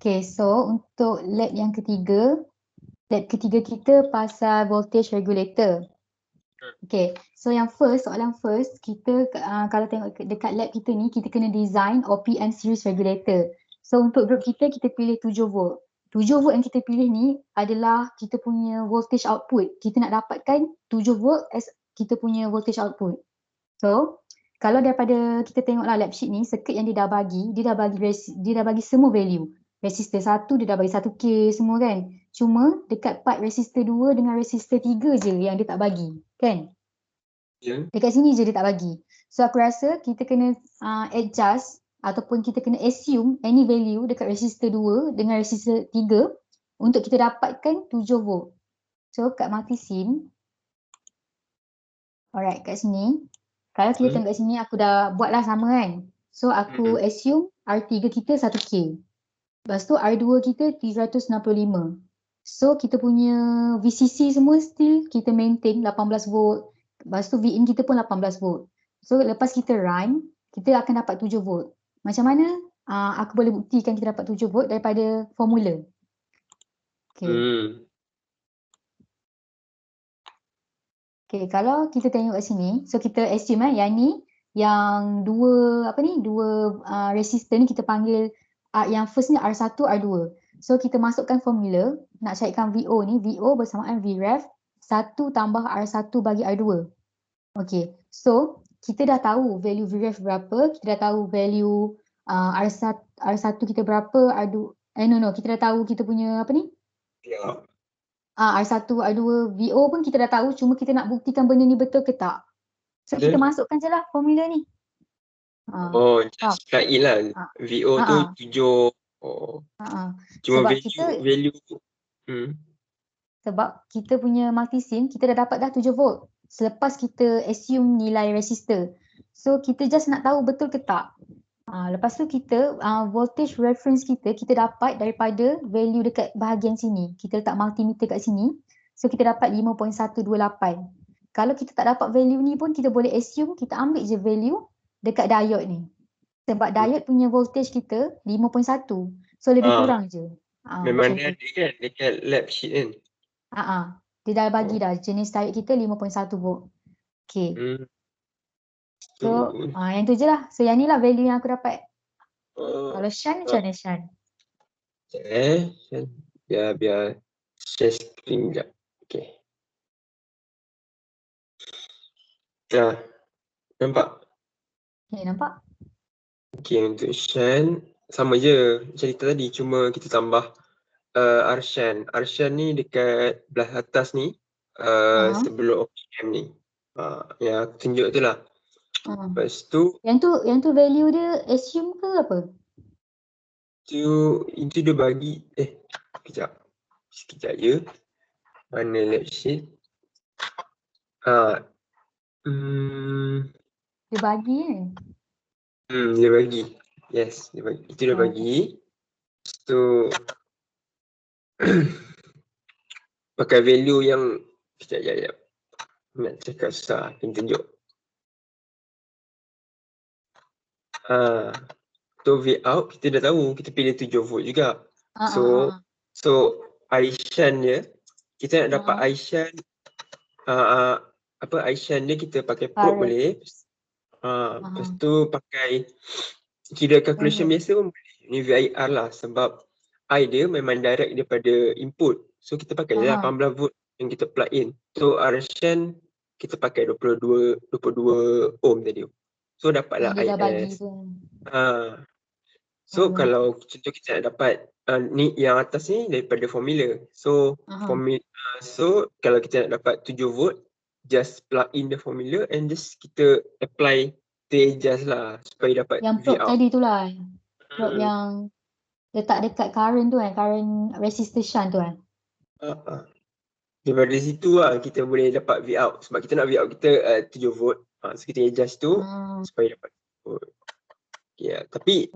Okay, so untuk lab ketiga kita pasal voltage regulator. Okay, so soalan first, kita kalau tengok dekat lab kita ni, kita kena design OPM series regulator. So untuk group kita pilih 7 volt. 7 volt yang kita pilih ni adalah kita punya voltage output. Kita nak dapatkan 7 volt as kita punya voltage output. So, kalau daripada kita tengoklah lab sheet ni, circuit yang dia dah bagi semua value. Resistor 1 dia dah bagi 1K semua kan. Cuma dekat part resistor 2 dengan resistor 3 je yang dia tak bagi, kan? Ya. Dekat sini je dia tak bagi. So aku rasa kita kena adjust ataupun kita kena assume any value dekat resistor 2 dengan resistor 3 untuk kita dapatkan 7 volt. So kat multisim, alright kat sini, kalau kita tengok kat sini aku dah buatlah sama kan. So aku assume R3 kita 1K. Lepas tu R2 kita 365. So kita punya VCC semua still kita maintain 18 volt. Lepas tu Vin kita pun 18 volt. So lepas kita run, kita akan dapat 7 volt. Macam mana? Aku boleh buktikan kita dapat 7 volt daripada formula. Okay. Okay, kalau kita tengok kat sini, so kita assume yang ni, yang dua resistor ni kita panggil, yang first ni R1, R2. So kita masukkan formula, nak carikan VO ni, VO bersamaan Vref 1 tambah R1 bagi R2. Okay, so kita dah tahu value Vref berapa, kita dah tahu value R1 kita berapa, kita dah tahu kita punya apa ni? Ya. R1, R2, VO pun kita dah tahu, cuma kita nak buktikan benda ni betul ke tak. So kita masukkan je lah formula ni. Just plug in lah. VO tu 7. Cuma Sebab value. Sebab kita punya multisim, kita dah dapat dah 7 volt. Selepas kita assume nilai resistor. So kita just nak tahu betul ke tak. Lepas tu kita, voltage reference kita dapat daripada value dekat bahagian sini. Kita letak multimeter kat sini. So kita dapat 5.128. Kalau kita tak dapat value ni pun kita boleh assume kita ambil je value dekat diode ni. Sebab diode punya voltage kita 5.1. So lebih kurang je. Memang dia ada kan dekat lab sheet kan? Dia dah bagi dah jenis diode kita 5.1 volt. Okay. So yang tu je lah. So yang ni lah value yang aku dapat. Kalau Shan macam mana Shan? Shan. Biar share screen sekejap. Okay. Nampak? Okay, nampak? Okay, untuk Shan sama je cerita tadi, cuma kita tambah Arshan. Arshan ni dekat belah atas ni, sebelum OPM ni. Yang aku tunjuk tu lah. Lepas tu Yang tu value dia assume ke apa? Itu dia bagi sekejap je. Mana lab sheet? Dia bagi kan? Dia bagi. Yes, dia bagi. Itu dia bagi. Lepas tu pakai value yang sekejap. Nak cakap susah, kena tunjuk. So V out kita dah tahu, kita pilih 7 volt juga. So Aishan dia, kita nak dapat Aishan, Aishan dia kita pakai probe boleh. Lepas tu pakai kira calculation biasa pun boleh. Ni VIR lah, sebab I dia memang direct daripada input. So kita pakai 18 volt yang kita plug in. So Aishan kita pakai 22 ohm tadi. So dapatlah IS. So kalau contoh kita nak dapat ni yang atas ni daripada formula. So so kalau kita nak dapat 7 volt, just plug in the formula and just kita apply, kita adjust lah supaya dapat yang probe tadi tu lah. Probe yang letak dekat current tu kan, current resistor shunt tu kan. Daripada situ lah kita boleh dapat V out. Sebab kita nak V out kita 7 volt. So kita adjust tu supaya dapat volt. Tapi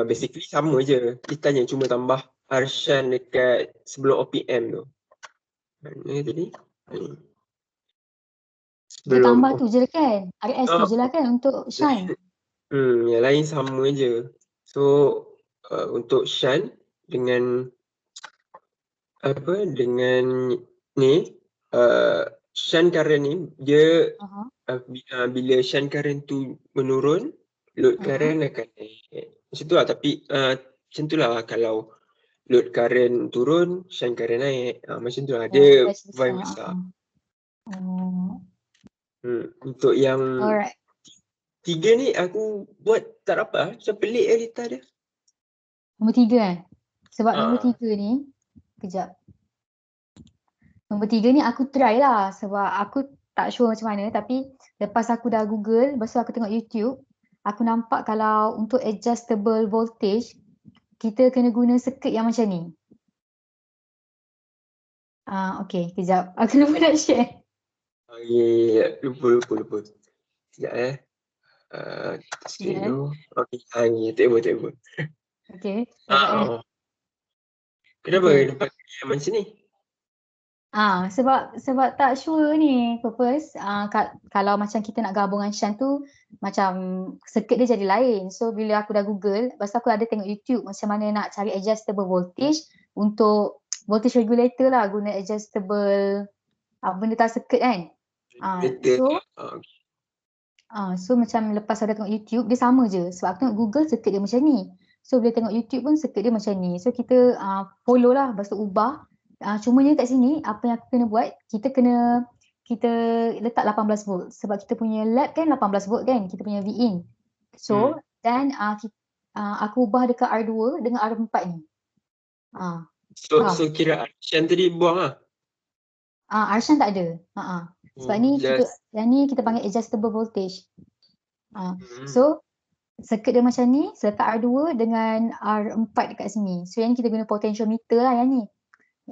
basically sama je. Kita tanya cuma tambah Arshan dekat sebelum OPM tu. Mana tadi? Kita tambah tu je kan? RS tu je lah kan untuk Shan. Yang lain sama je. So untuk Shan, dengan ni shunt current ni dia bila shunt current tu menurun, load current akan naik. Macam tu lah, tapi macam tu lah kalau load current turun, shunt current naik. Macam tu lah, dia vibe besar. Untuk yang Alright. 3 ni aku buat tak dapat, macam pelik data dia. Nombor 3 sebab nombor 3 ni, kejap. Nombor 3 ni aku try lah sebab aku tak sure macam mana, tapi lepas aku dah Google, lepas tu aku tengok YouTube, aku nampak kalau untuk adjustable voltage, kita kena guna circuit yang macam ni. Okay, kejap. Aku lupa nak share. Ya, lupa. Sekejap sikit dulu. Okay, tak apa. Okay, dapat Kenapa nampak yang macam ni? Sebab tak sure ni purpose. Kalau macam kita nak gabungkan shunt tu, macam circuit dia jadi lain. So bila aku dah Google, lepas tu aku ada tengok YouTube macam mana nak cari adjustable voltage untuk voltage regulator lah, guna adjustable benda tak circuit kan. So macam lepas ada tengok YouTube, dia sama je. Sebab aku tengok Google, circuit dia macam ni. So bila tengok YouTube pun circuit dia macam ni. So kita follow lah, lepas tu ubah. Cumanya kat sini, apa yang aku kena buat, kita letak 18 volt. Sebab kita punya lab kan 18 volt kan, kita punya V-in. So, dan aku ubah dekat R2 dengan R4 ni. So kira shunt tadi buang lah? R-shunt tak ada. Sebab yang ni kita panggil adjustable voltage. So circuit dia macam ni, seletak R2 dengan R4 dekat sini. So yang ni kita guna potentiometer lah yang ni.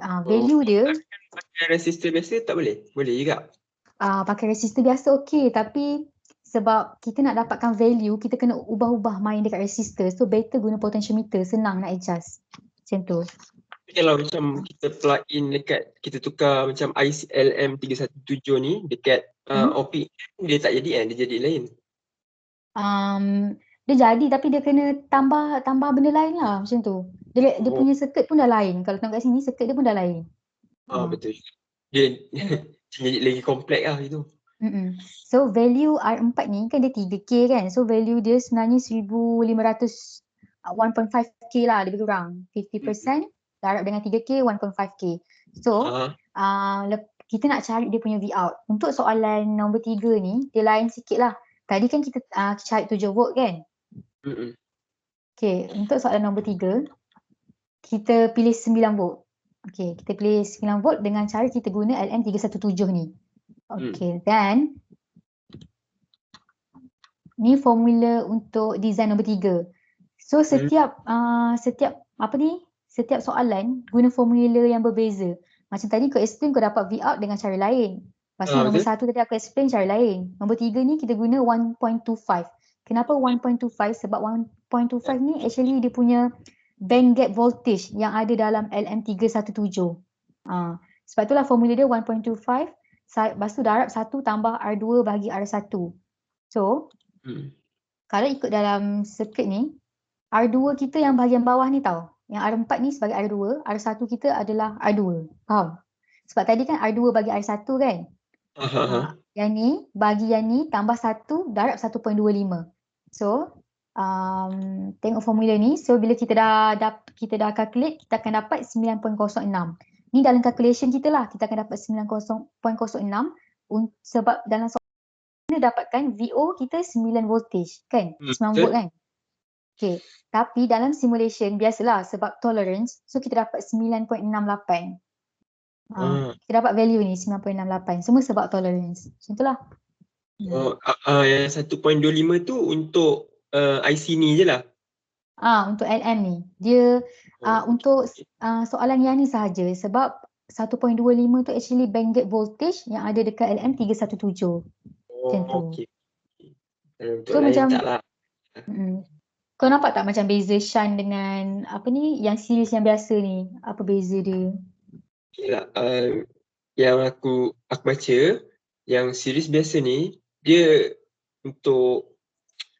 Value dia pakai resistor biasa tak boleh? Boleh juga? Pakai resistor biasa okey, tapi sebab kita nak dapatkan value, kita kena ubah-ubah main dekat resistor. So better guna potentiometer, senang nak adjust. Macam tu. Kalau macam kita plug in dekat, kita tukar macam IC LM317 ni dekat OP, dia tak jadi kan? Dia jadi lain? Dia jadi tapi dia kena tambah benda lain lah macam tu. Dia punya circuit pun dah lain. Kalau tengok kat sini, circuit dia pun dah lain. Betul. Dia jadi lagi kompleks lah itu. So value R4 ni kan dia 3K kan. So value dia sebenarnya 1500 1.5K lah lebih kurang. 50% darab dengan 3K 1.5K. So kita nak cari dia punya V out. Untuk soalan nombor 3 ni, dia lain sikit lah. Tadi kan kita cari 7 volt kan. Okay, untuk soalan nombor 3, kita pilih 9 volt. Okay, kita pilih 9 volt dengan cara kita guna LM317 ni. Okay, dan ni formula untuk design nombor 3. So setiap soalan guna formula yang berbeza. Macam tadi kau explain kau dapat V out dengan cara lain. Lepas tu nombor 1 tadi aku explain cara lain. Nombor 3 ni kita guna 1.25. Kenapa 1.25? Sebab 1.25 ni actually dia punya band gap voltage yang ada dalam LM317. Sebab itulah formula dia 1.25. Lepas tu darab 1 tambah R2 bagi R1. So, kalau ikut dalam circuit ni, R2 kita yang bahagian bawah ni tau. Yang R4 ni sebagai R2, R1 kita adalah R2. Faham? Sebab tadi kan R2 bagi R1 kan? Yang ni, bagi yang ni tambah 1 darab 1.25. So, tengok formula ni. So, bila kita dah calculate, kita akan dapat 9.06. Ni dalam calculation kita lah. Kita akan dapat 9.06 sebab dalam soalan kita dapatkan VO kita 9 voltage kan? 9 volt kan? Okay, tapi dalam simulation biasalah sebab tolerance, so kita dapat 9.68. Kita dapat value ni 9.68, semua sebab tolerance. Macam itulah. Yang 1.25 tu untuk IC ni je lah? Untuk LM ni. Dia untuk soalan yang ni sahaja sebab 1.25 tu actually band gap voltage yang ada dekat LM317. Macam tu. Untuk so, lain macam, tak lah. Kau nampak tak macam beza shunt dengan yang series yang biasa ni? Apa beza dia? Yang aku baca, yang series biasa ni, dia untuk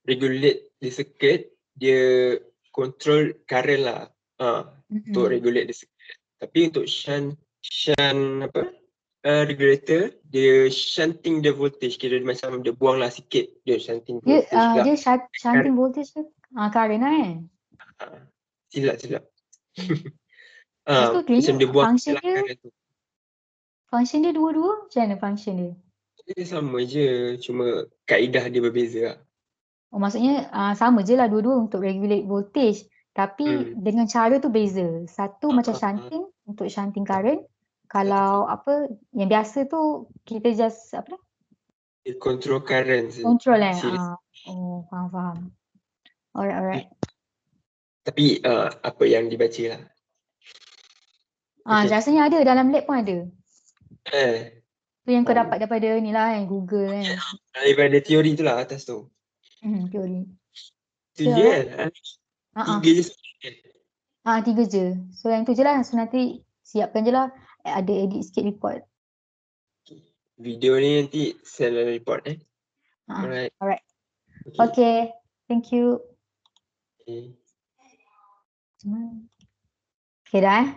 regulate the circuit, dia control current lah. untuk regulate the circuit. Tapi untuk shunt regulator, dia shunting the voltage, kira macam dia buang lah sikit, dia shunting voltage lah. Dia shunting voltage ke? Current lah kan? Silap. Lepas tu Macam dia buang function dia dua-dua, macam mana function dia? Dia sama je, cuma kaedah dia berbeza lah. Oh, maksudnya sama je lah dua-dua untuk regulate voltage. Tapi dengan cara tu beza. Satu macam shunting, untuk shunting current. Kalau yang biasa tu kita just Dia control current. Control Oh, faham. Alright. Tapi apa yang dibaca lah. Rasanya ada, dalam lab pun ada. Tu yang kau dapat daripada ni lah kan, Google kan. Daripada teori tu lah atas tu. Teori. Tu je kan? 3 je sebenarnya. 3 je. So yang tu je lah. So nanti siapkan je lah. Ada edit sikit report. Video ni nanti send report Alright. Okay. Thank you. Okay dah